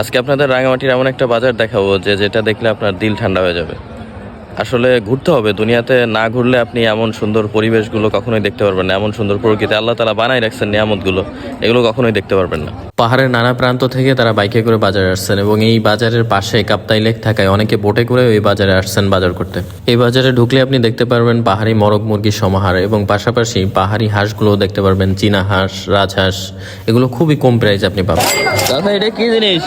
আজকে আপনাদের রাঙামাটির এমন একটা বাজার দেখাবো যেটা দেখলে আপনার দিল ঠান্ডা হয়ে যাবে। আসলে ঘুরতে হবে, দুনিয়াতে না ঘুরলে আপনি এমন সুন্দর পরিবেশগুলো কখনোই দেখতে পারবেন না। এমন সুন্দর প্রকৃতি আল্লাহ তাআলা বানাই রাখছেন নিয়ামতগুলো, এগুলো কখনোই দেখতে পারবেন না। পাহাড়ের নানা প্রান্ত থেকে তারা বাইকে করে বাজারে আসছেন এবং এই বাজারের পাশে কাপ্তাই লেক থাকায় অনেকে বোটে করে ওই বাজারে আসছেন বাজার করতে। এই বাজারে ঢুকলে আপনি দেখতে পারবেন পাহাড়ি মরগ মুরগির সমাহার এবং পাশাপাশি পাহাড়ি হাঁসগুলোও দেখতে পারবেন, চীনা হাঁস, রাজহাঁস, এগুলো খুবই কম প্রাইস আপনি পাবেন। দাদা এটা কি জিনিস?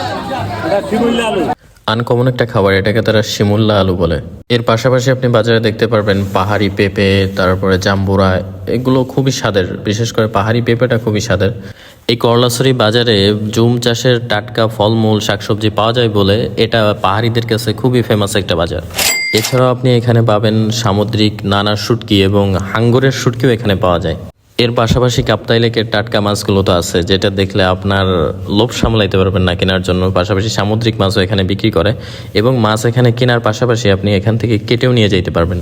আনকমন একটা খাবার, এটাকে তারা শিমুল্লা আলু বলে। এর পাশাপাশি আপনি বাজারে দেখতে পারবেন পাহাড়ি পেঁপে, তারপরে জাম্বুরা, এগুলো খুবই স্বাদের। বিশেষ করে পাহাড়ি পেঁপেটা খুবই স্বাদের। এই করলাছড়ি বাজারে জুম চাষের টাটকা ফলমূল শাকসবজি পাওয়া যায় বলে এটা পাহাড়িদের কাছে খুবই ফেমাস একটা বাজার। এছাড়াও আপনি এখানে পাবেন সামুদ্রিক নানা শুটকি এবং হাঙ্গরের শুটকিও এখানে পাওয়া যায়। এর পাশাপাশি কাপ্তাই লেকের টাটকা মাছগুলো তো আছে, যেটা দেখলে আপনার লোভ সামলাইতে পারবেন না কেনার জন্য। পাশাপাশি সামুদ্রিক মাছও এখানে বিক্রি করে এবং মাছ এখানে কেনার পাশাপাশি আপনি এখান থেকে কেটেও নিয়ে যেতে পারবেন।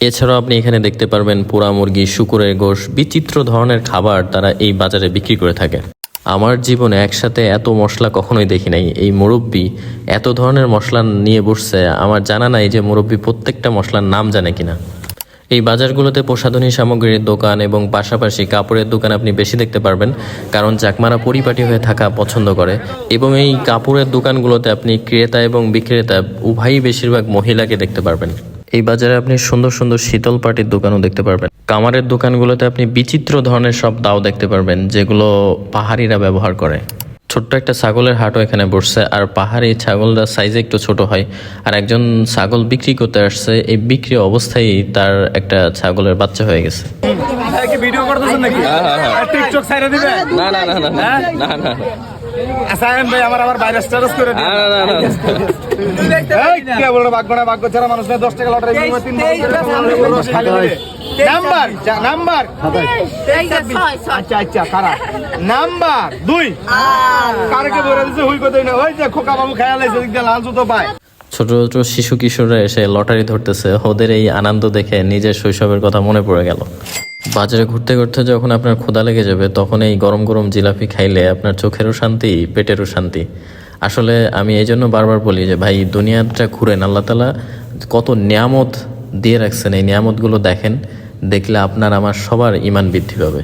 এছাড়াও আপনি এখানে দেখতে পারবেন পোড়া মুরগি, শুকুরের গোশ, বিচিত্র ধরনের খাবার তারা এই বাজারে বিক্রি করে থাকে। আমার জীবনে একসাথে এত মশলা কখনোই দেখি নাই। এই মুরব্বি এত ধরনের মশলা নিয়ে বসছে, আমার জানা নাই যে মুরব্বি প্রত্যেকটা মশলার নাম জানে কিনা। এই বাজারগুলোতে প্রসাধনী সামগ্রীর দোকান এবং পাশাপাশি কাপড়ের দোকান আপনি বেশি দেখতে পারবেন, কারণ চাকমারা পরিপাটি হয়ে থাকা পছন্দ করে। এবং এই কাপড়ের দোকানগুলোতে আপনি ক্রেতা এবং বিক্রেতা উভয়ই বেশিরভাগ মহিলাকে দেখতে পারবেন। এই বাজারে আপনি সুন্দর সুন্দর শীতল পাটির দোকানও দেখতে পারবেন। কামারের দোকানগুলোতে আপনি বিচিত্র ধরনের সব দাও দেখতে পারবেন, যেগুলো পাহাড়িরা ব্যবহার করে। ছোট্ট একটা ছাগলের হাটও এখানে বসছে, আর পাহাড়ি ছাগলটা সাইজে একটু ছোট হয়। আর একজন ছাগল বিক্রি করতে আসছে, এই বিক্রি অবস্থায় তার একটা ছাগলের বাচ্চা হয়ে গেছে। ভিডিও করতেছেন নাকি? টিকটক সাইডে দিবেন? না না না না না না। আসাম ভাই আবার ভাইরাস টাইরাস করে দিন। না না না। এই কে বললো ভাগ্য ছাড়া মানুষ না 10 টাকা লটারি বিনিময়ে 3 নাম্বার নাম্বার আচ্ছা খারাপ নাম্বার 2 কারকে বলে দিছে হুই কতই না, ওই যে খোকা বাবু খেয়াল আছে দিক দিয়ে লাল জুতো পায়। ছোট ছোট শিশু কিশোররা এসে লটারি ধরতেছে, ওদের এই আনন্দ দেখে নিজের শৈশবের কথা মনে পড়ে গেল। বাজারে ঘুরতে ঘুরতে যখন আপনার ক্ষুধা লেগে যাবে, তখন এই গরম গরম জিলাপি খাইলে আপনার চোখেরও শান্তি, পেটেরও শান্তি। আসলে আমি এই জন্য বারবার বলি যে ভাই, দুনিয়াটা ঘুরেন, আল্লাহ তাআলা কত নিয়ামত দিয়ে রাখছেন, এই নিয়ামতগুলো দেখেন, দেখলে আপনার আমার সবার ঈমান বৃদ্ধি পাবে।